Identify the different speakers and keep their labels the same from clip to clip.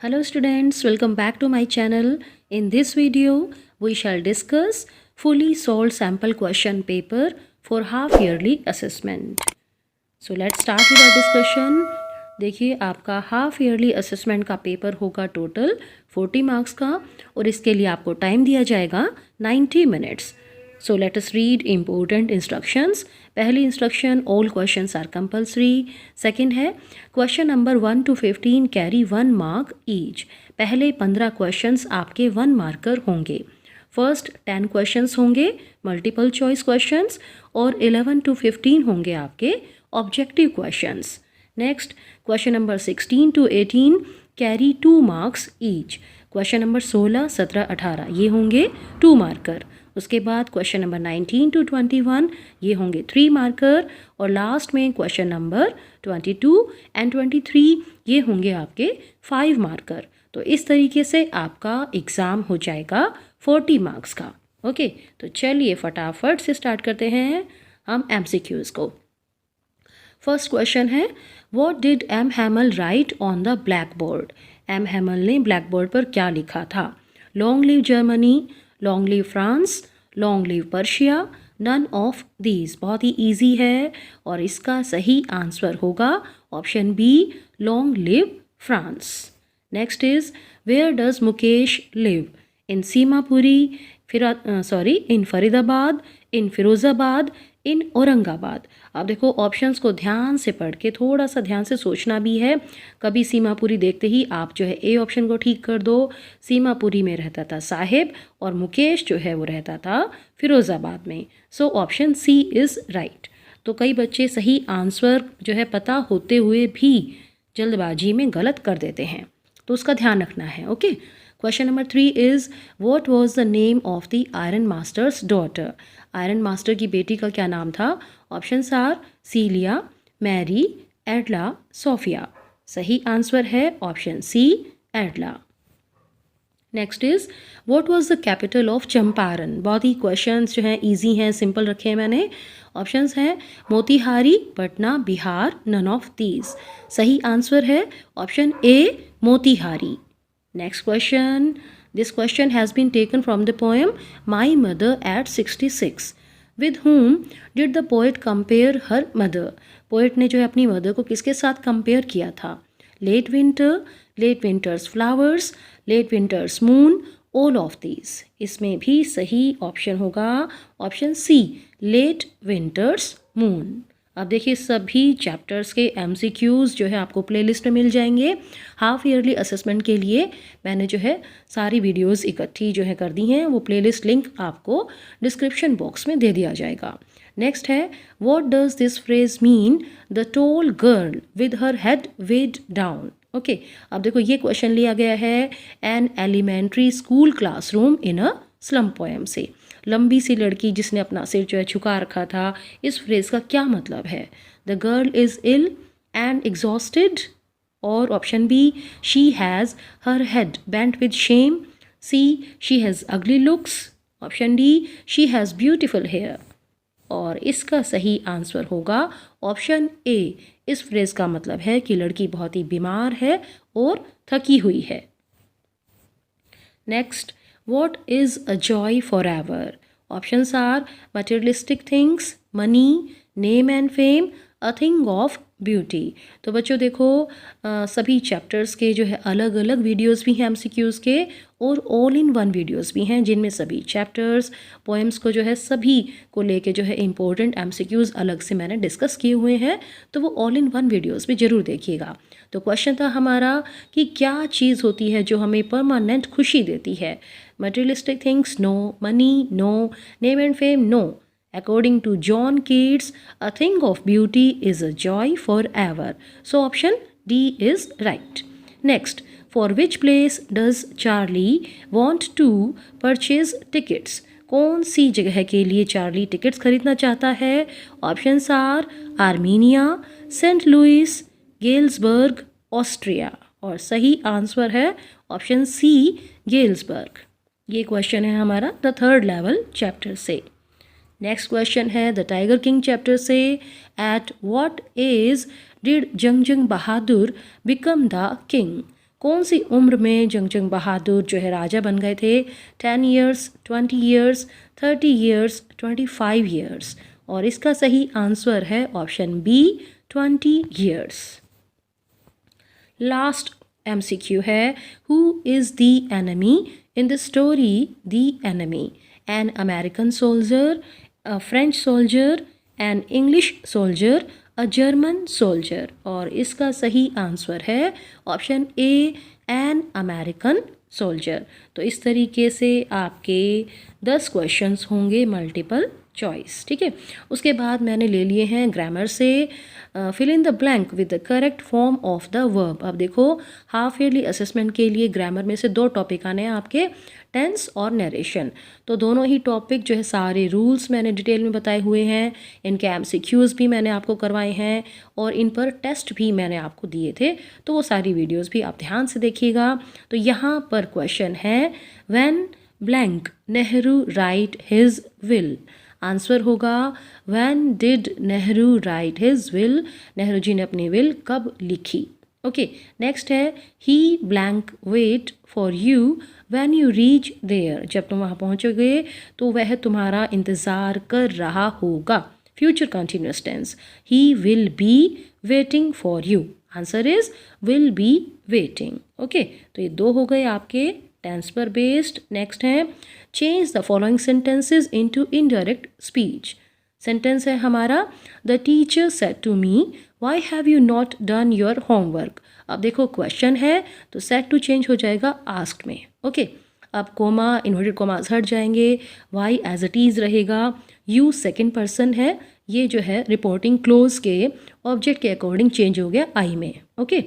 Speaker 1: Hello students, welcome back to my channel. In this video, we shall discuss fully solved sample question paper for half yearly assessment. So let's start with our discussion. देखिए आपका half yearly assessment का paper होगा total 40 marks का और इसके लिए आपको time दिया जाएगा 90 minutes. So let us read important instructions. पहली instruction, all questions are compulsory. Second है question number 1 to 15 carry 1 mark each. पहले 15 क्वेश्चंस आपके 1 मार्कर होंगे. फर्स्ट 10 क्वेश्चंस होंगे मल्टीपल चॉइस क्वेश्चंस और 11 to 15 होंगे आपके objective questions. Next question number 16 to 18 carry 2 marks each. Question number 16, 17, 18 ये होंगे 2 मार्कर. उसके बाद क्वेश्चन नंबर 19 to 21 ये होंगे 3 मार्कर और लास्ट में क्वेश्चन नंबर 22 एंड 23 ये होंगे आपके 5 मार्कर. तो इस तरीके से आपका एग्ज़ाम हो जाएगा 40 मार्क्स का. ओके, तो चलिए फटाफट से स्टार्ट करते हैं हम MCQs को. फर्स्ट क्वेश्चन है what did M Hamel write on the black board. M Hamel ने ब्लैक बोर्ड पर क्या लिखा था. Long live Germany, long live France, long live Persia, none of these. बहुत ही ईजी है और इसका सही आंसर होगा option B, long live France. Next is where does Mukesh live. In Seemapuri, in Faridabad, in Firozabad, in Aurangabad. अब देखो ऑप्शंस को ध्यान से पढ़ के थोड़ा सा ध्यान से सोचना भी है. कभी सीमापुरी देखते ही आप जो है ए ऑप्शन को ठीक कर दो. सीमापुरी में रहता था साहिब और मुकेश जो है वो रहता था फिरोज़ाबाद में. So option C is right. तो कई बच्चे सही आंसर जो है पता होते हुए भी जल्दबाजी में गलत कर देते हैं, तो उसका ध्यान रखना है. Okay, question number 3 is what was the name of the iron master's daughter. Iron master की बेटी का क्या नाम था. Options are Celia, Mary, Edla, Sophia. सही आंसर है option C, Edla. Next is what was the capital of Champaran. बहुत ही क्वेश्चंस जो हैं इजी हैं, सिंपल रखे हैं मैंने. ऑप्शंस हैं Motihari, Patna, Bihar, none of these. सही आंसर है option A, Motihari. Next question. This question has been taken from the poem My Mother at 66. With whom did the poet compare her mother? Poet ने जो है अपनी मदर को किसके साथ कंपेयर किया था. Late winter, late winters flowers, late winters moon, all of these. इसमें भी सही ऑप्शन होगा option C, late winters moon. अब देखिए सभी चैप्टर्स के MCQs जो है आपको प्लेलिस्ट में मिल जाएंगे. हाफ ईयरली असेसमेंट के लिए मैंने जो है सारी वीडियोस इकट्ठी जो है कर दी हैं. वो प्लेलिस्ट लिंक आपको डिस्क्रिप्शन बॉक्स में दे दिया जाएगा. नेक्स्ट है what does this phrase mean the tall girl with her head weighed down. Okay, अब देखो ये क्वेश्चन लिया गया है an elementary school classroom in a slum poem से. लंबी सी लड़की जिसने अपना सिर जो है झुका रखा था, इस फ्रेज का क्या मतलब है. The girl is ill and exhausted. और option B, she has her head bent with shame. C, she has ugly looks. Option D, she has beautiful hair. और इसका सही आंसर होगा ऑप्शन ए. इस फ्रेज का मतलब है कि लड़की बहुत ही बीमार है और थकी हुई है. Next, what is a joy forever? Options are materialistic things, money, name and fame, a thing of beauty. तो बच्चों देखो सभी चैप्टर्स के जो है अलग अलग वीडियोस भी हैं MCQs के और ऑल इन वन वीडियोस भी हैं जिनमें सभी चैप्टर्स पोएम्स को जो है सभी को लेके जो है इम्पोर्टेंट MCQs अलग से मैंने डिस्कस किए हुए हैं. तो वो ऑल इन वन वीडियोस भी ज़रूर देखिएगा. तो क्वेश्चन था हमारा कि क्या चीज़ होती है जो हमें परमानेंट खुशी देती है. Materialistic things, no. Money, no. Name and fame, no. According to John Keats, a thing of beauty is a joy forever. So option D is right. Next, for which place does Charlie want to purchase tickets? कौन सी जगह के लिए Charlie tickets खरीदना चाहता है. Options are Armenia, Saint Louis, Galesburg, Austria. और सही answer है ऑप्शन सी, गेल्सबर्ग. ये क्वेश्चन है हमारा द थर्ड लेवल चैप्टर से. नेक्स्ट क्वेश्चन है द टाइगर किंग चैप्टर से. At what age did Jung Jung Bahadur become the king. कौन सी उम्र में जंग बहादुर जो है राजा बन गए थे? 10 ईयर्स, 20 ईयर्स, 30 ईयर्स, 25 ईयर्स। और इसका सही आंसर है option B, 20 years. Last MCQ है, who is the enemy in the story the enemy? An American soldier, a French soldier, an English soldier, a German soldier. और इसका सही answer है option A, an American soldier. तो इस तरीके से आपके 10 क्वेश्चंस होंगे मल्टीपल चॉइस, ठीक है। उसके बाद मैंने ले लिए हैं ग्रामर से, fill in the blank with the correct form of the verb. अब देखो हाफ ईयरली असेसमेंट के लिए ग्रामर में से 2 टॉपिक आने हैं आपके, टेंस और नरेशन। तो दोनों ही टॉपिक जो है सारे रूल्स मैंने डिटेल में बताए हुए हैं, इनके MCQs भी मैंने आपको करवाए हैं और इन पर टेस्ट भी मैंने आपको दिए थे, तो वो सारी वीडियोस भी आप ध्यान से देखिएगा। तो यहाँ पर क्वेश्चन है, when blank Nehru write his will? Answer होगा when did Nehru write his will? Nehru ji ने अपनी विल कब लिखी? ओके, नेक्स्ट है, he blank wait for you when you reach there? जब तुम वहाँ पहुँचोगे तो वह तुम्हारा इंतज़ार कर रहा होगा। Future continuous tense, he will be waiting for you. Answer is will be waiting. Okay, तो ये 2 हो गए आपके टेंस पर बेस्ड। नेक्स्ट है, change the following sentences into indirect speech. Sentence है हमारा, the teacher said to me why have you not done your homework? अब देखो क्वेश्चन है तो सेड टू चेंज हो जाएगा आस्क्ड में। ओके, अब कोमा, इन्वर्टेड कोमास हट जाएंगे, वाई एज इट इज रहेगा, यू सेकंड पर्सन है, ये जो है रिपोर्टिंग क्लोज के ऑब्जेक्ट के अकॉर्डिंग चेंज हो गया आई में। ओके,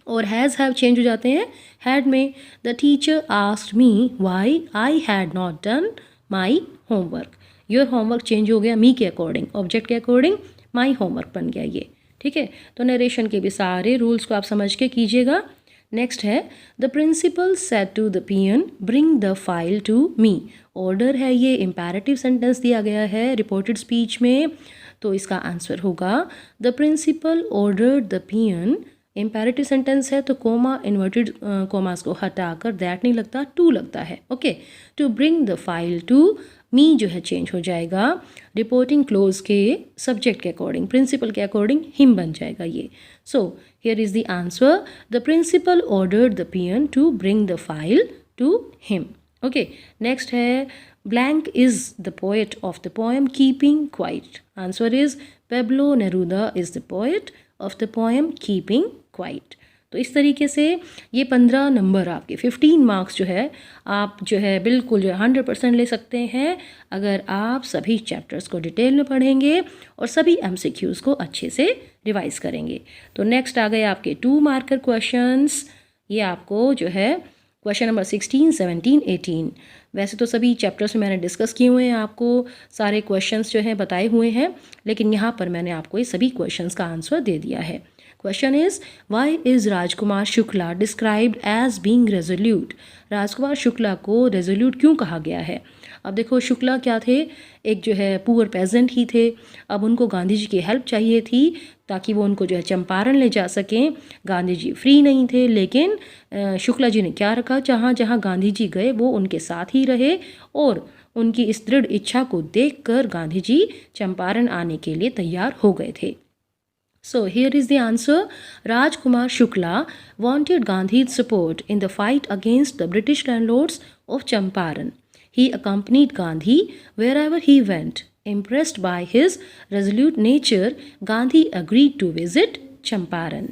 Speaker 1: और हैज़ हैव चेंज हो जाते हैं हैड में। The teacher asked me why I had not done my homework. Your homework change हो गया मी के अकॉर्डिंग, ऑब्जेक्ट के अकॉर्डिंग माई होमवर्क बन गया ये, ठीक है। तो नरेशन के भी सारे रूल्स को आप समझ के कीजिएगा। नेक्स्ट है, the principal said to the peon bring the file to me. Order है ये, इम्पेरेटिव सेंटेंस दिया गया है रिपोर्टेड स्पीच में, तो इसका आंसर होगा the principal ordered the peon. Imperative sentence है तो कोमा, इन्वर्टेड कोमास को हटाकर दैट नहीं लगता, टू लगता है। Okay, to bring the file to me जो है चेंज हो जाएगा रिपोर्टिंग क्लोज के सब्जेक्ट के अकॉर्डिंग, प्रिंसिपल के अकॉर्डिंग हिम बन जाएगा ये। So here is the answer, the principal ordered the peon to bring the file to him. Okay, next है, blank is the poet of the poem keeping quiet. Answer is Pablo Neruda is the poet of the poem keeping quiet. तो इस तरीके से ये 15 number आपके 15 marks जो है आप जो है बिल्कुल जो है 100% ले सकते हैं अगर आप सभी चैप्टर्स को डिटेल में पढ़ेंगे और सभी MCQs को अच्छे से रिवाइज करेंगे। तो नेक्स्ट आ गए आपके 2 मार्कर क्वेश्चंस। ये आपको जो है क्वेश्चन नंबर 16, 17, 18। वैसे तो सभी चैप्टर्स में मैंने डिस्कस किए हुए हैं, आपको सारे क्वेश्चंस जो हैं बताए हुए हैं, लेकिन यहाँ पर मैंने आपको ये सभी क्वेश्चंस का आंसर दे दिया है। Question is, why is Rajkumar Shukla described as being resolute? Rajkumar Shukla को रेजोल्यूट क्यों कहा गया है? अब देखो शुक्ला क्या थे, एक जो है पुअर पेजेंट ही थे। अब उनको गांधी जी की हेल्प चाहिए थी ताकि वो उनको जो है चंपारण ले जा सकें। गांधी जी फ्री नहीं थे, लेकिन शुक्ला जी ने क्या रखा, जहाँ जहाँ गांधी जी गए वो उनके साथ ही रहे और उनकी इस दृढ़ इच्छा को देखकर गांधी जी चंपारण आने के लिए तैयार हो गए थे। So here is the answer. Rajkumar Shukla wanted Gandhi's support in the fight against the British landlords of Champaran. He accompanied Gandhi wherever he went. Impressed by his resolute nature, Gandhi agreed to visit Champaran.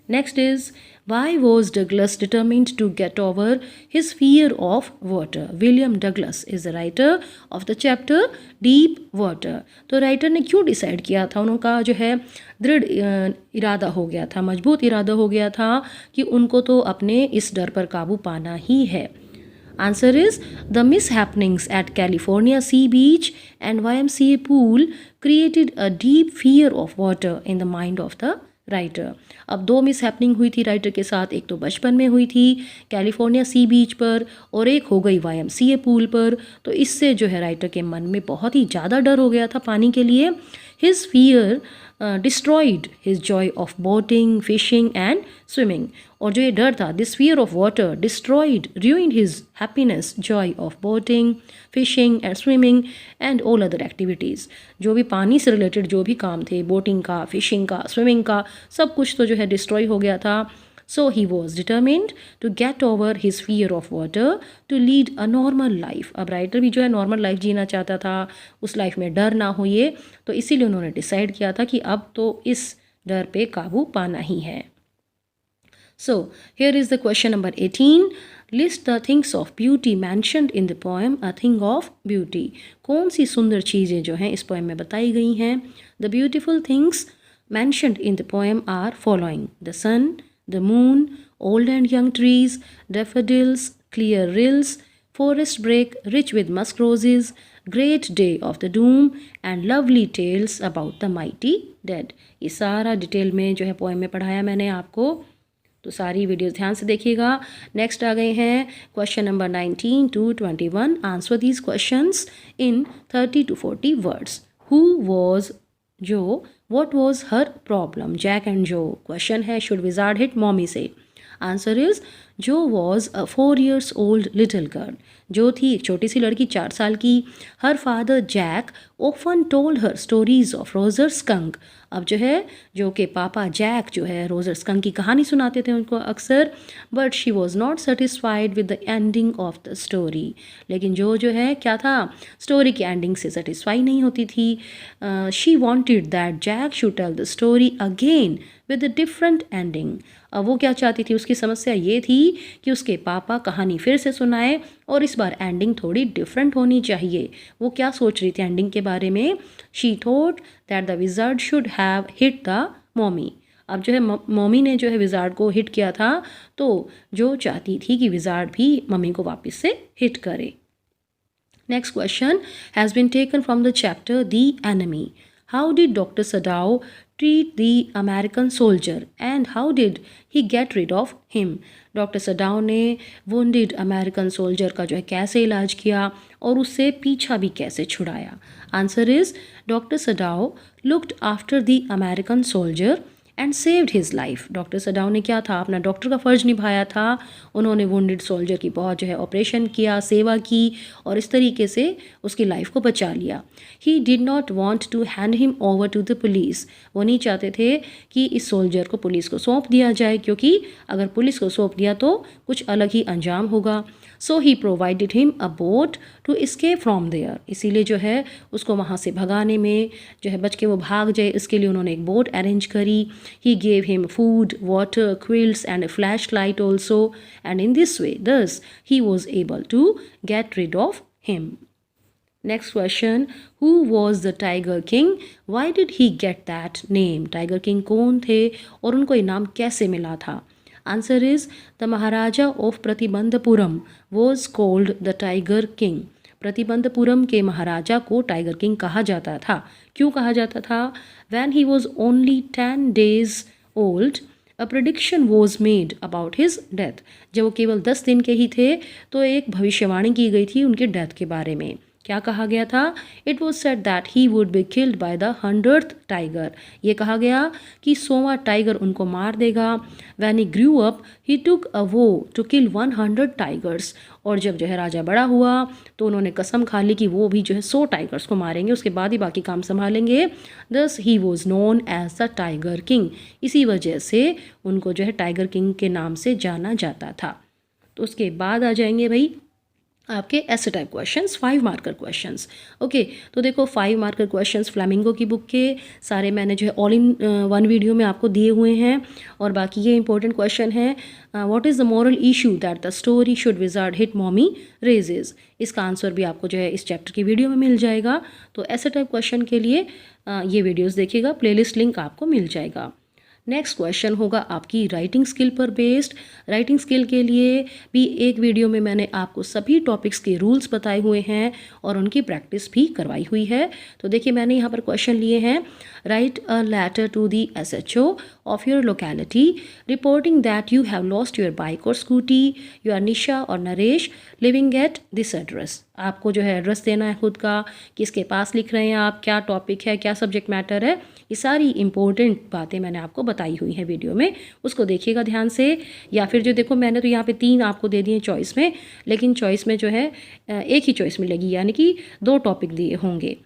Speaker 1: Next is, why was Douglas determined to get over his fear of water? William Douglas is the writer of the chapter Deep Water. तो writer ने क्यों decide किया था, उनका जो है दृढ़ इरादा हो गया था, मजबूत इरादा हो गया था कि उनको तो अपने इस डर पर काबू पाना ही है। Answer is, the mishappenings at California Sea Beach and YMCA pool created a deep fear of water in the mind of the writer. अब 2 मिस हैपनिंग हुई थी राइटर के साथ, एक तो बचपन में हुई थी कैलिफोर्निया सी बीच पर और एक हो गई YMCA पूल पर। तो इससे जो है राइटर के मन में बहुत ही ज़्यादा डर हो गया था पानी के लिए। His fear destroyed his joy of boating, fishing and swimming. और जो ये डर था, this fear of water destroyed, ruined his happiness, joy of boating, fishing and swimming and all other activities. जो भी पानी से रिलेटेड जो भी काम थे, बोटिंग का, फिशिंग का, स्विमिंग का, सब कुछ तो जो है डिस्ट्रॉय हो गया था. So he was determined to get over his fear of water to lead a normal life. अब राइटर भी जो है नॉर्मल लाइफ जीना चाहता था, उस लाइफ में डर ना हो ये, तो इसीलिए उन्होंने डिसाइड किया था कि अब तो इस डर पे काबू पाना ही है. So here is the question number 18. List the things of beauty mentioned in the poem A Thing of Beauty. कौन सी सुंदर चीज़ें जो हैं इस पोएम में बताई गई हैं? The beautiful things mentioned in the poem are following: the sun, the moon, old and young trees, daffodils, clear rills, forest break rich with musk roses, great day of the doom and lovely tales about the mighty dead. ये सारा detail में जो है poem में पढ़ाया मैंने आपको, तो सारी वीडियोस ध्यान से देखिएगा. नेक्स्ट आ गए हैं question number 19 to 21. Answer these questions in 30 to 40 words. Who was जो? What was her problem? Jack and Joe. Question है, should wizard hit mommy से? Answer is, Joe was a 4 years old little girl. जो थी एक छोटी सी लड़की 4 साल की. Her father Jack often told her stories of Roger Skunk. अब जो है जो के पापा जैक जो है रोजर स्कंक की कहानी सुनाते थे उनको अक्सर. But she was not satisfied with the ending of the story. लेकिन जो है क्या था, स्टोरी की एंडिंग से सेटिस्फाई नहीं होती थी. She wanted that Jack should tell the story again with a different ending. अब वो क्या चाहती थी, उसकी समस्या ये थी कि उसके पापा कहानी फिर से सुनाए और इस बार एंडिंग थोड़ी डिफरेंट होनी चाहिए. वो क्या सोच रही थी एंडिंग के बारे में? She thought that the wizard should have hit the mommy. अब जो है मॉमी ने जो है विजार्ड को हिट किया था, तो जो चाहती थी कि विजार्ड भी मम्मी को वापस से हिट करे. Next question has been taken from the chapter the enemy. How did doctor Sadao treat the American soldier and how did he get rid of him? Doctor Sadao ने wounded American soldier का जो है कैसे इलाज किया और उससे पीछा भी कैसे छुड़ाया? Answer is, doctor Sadao looked after the American soldier and saved his life. Doctor Sadao ने क्या था, अपना डॉक्टर का फ़र्ज निभाया था. उन्होंने वुंडेड सोल्जर की बहुत जो है ऑपरेशन किया, सेवा की और इस तरीके से उसकी लाइफ को बचा लिया. He did not want to hand him over to the police. वो नहीं चाहते थे कि इस सोल्जर को पुलिस को सौंप दिया जाए, क्योंकि अगर पुलिस को सौंप दिया तो कुछ अलग ही अंजाम होगा. So he provided him a boat to escape from there. इसीलिए जो है उसको वहाँ से भगाने में जो है बच के वो भाग जाए, इसके लिए उन्होंने एक बोट अरेंज करी. He gave him food, water, quilts and a flashlight also, and in this way, thus, he was able to get rid of him. Next question, who was the Tiger King? Why did he get that name? Tiger King कौन थे और उनको ये नाम कैसे मिला था? Answer is, the Maharaja of Pratibandhapuram was called the Tiger King. Pratibandapuram के महाराजा को टाइगर किंग कहा जाता था. क्यों कहा जाता था? When he was only 10 days old, a prediction was made about his death. जब वो केवल 10 दिन के ही थे तो एक भविष्यवाणी की गई थी उनके डेथ के बारे में. क्या कहा गया था? It was said that he would be killed by the 100th tiger. ये कहा गया कि 100वां टाइगर उनको मार देगा. वैन ही ग्रू अप ही टुक अ वो टू किल 100 टाइगर्स. और जब जो है राजा बड़ा हुआ तो उन्होंने कसम खा ली कि वो भी जो है 100 टाइगर्स को मारेंगे, उसके बाद ही बाकी काम संभालेंगे. Thus he was known as the tiger king. इसी वजह से उनको जो है टाइगर किंग के नाम से जाना जाता था. तो उसके बाद आ जाएंगे भाई आपके ऐसे type questions, 5 marker questions. Okay, तो देखो 5 मार्कर क्वेश्चंस फ्लेमिंगो की बुक के सारे मैंने जो है ऑल इन वन वीडियो में आपको दिए हुए हैं. और बाकी ये इंपॉर्टेंट क्वेश्चन है, what is the moral issue that the story should wizard hit mommy raises. इसका आंसर भी आपको जो है इस चैप्टर की वीडियो में मिल जाएगा. तो ऐसे टाइप क्वेश्चन के लिए ये वीडियोज़ देखिएगा, प्लेलिस्ट लिंक आपको मिल जाएगा. नेक्स्ट क्वेश्चन होगा आपकी राइटिंग स्किल पर बेस्ड. राइटिंग स्किल के लिए भी एक वीडियो में मैंने आपको सभी टॉपिक्स के रूल्स बताए हुए हैं और उनकी प्रैक्टिस भी करवाई हुई है. तो देखिए मैंने यहाँ पर क्वेश्चन लिए हैं. Write a letter to the SHO of your locality, reporting that you have lost your bike or scooty. You are Nisha or Naresh living at this address. आपको जो है एड्रेस देना है खुद का, किसके पास लिख रहे हैं आप, क्या टॉपिक है, क्या सब्जेक्ट मैटर है, ये सारी इंपॉर्टेंट बातें मैंने आपको बताई हुई हैं वीडियो में, उसको देखिएगा ध्यान से। या फिर जो देखो मैंने तो यहाँ पे 3 आपको दे दिए चॉइस में, लेकिन चॉइस में जो है एक ही चॉइस मिलेगी, यानी कि 2 टॉपिक दिए होंगे।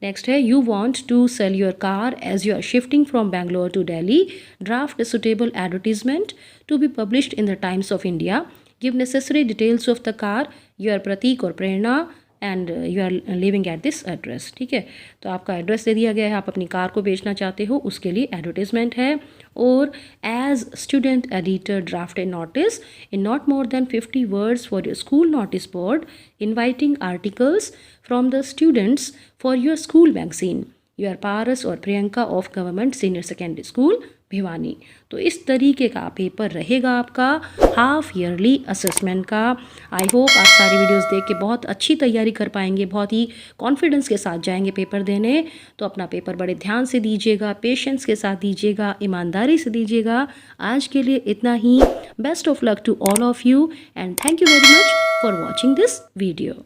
Speaker 1: नेक्स्ट है, you want to sell your car as you are shifting from Bangalore to Delhi, draft a suitable advertisement to be published in the Times of India, give necessary details of the car, your Prateek और Prerna, and you are living at this address. ठीक है, तो आपका address दे दिया गया है, आप अपनी कार को बेचना चाहते हो, उसके लिए एडवर्टीजमेंट है। और as student editor draft a notice in not more than 50 words for your school notice board, inviting articles from the students for your school magazine. You are Paras और Priyanka of government senior secondary school Bhiwani. तो इस तरीके का paper रहेगा आपका half yearly assessment का। I hope आप सारी वीडियोस देख के बहुत अच्छी तैयारी कर पाएंगे, बहुत ही कॉन्फिडेंस के साथ जाएंगे पेपर देने। तो अपना पेपर बड़े ध्यान से दीजिएगा, पेशेंस के साथ दीजिएगा, ईमानदारी से दीजिएगा। आज के लिए इतना ही। Best of luck to all of you and thank you very much for watching this video.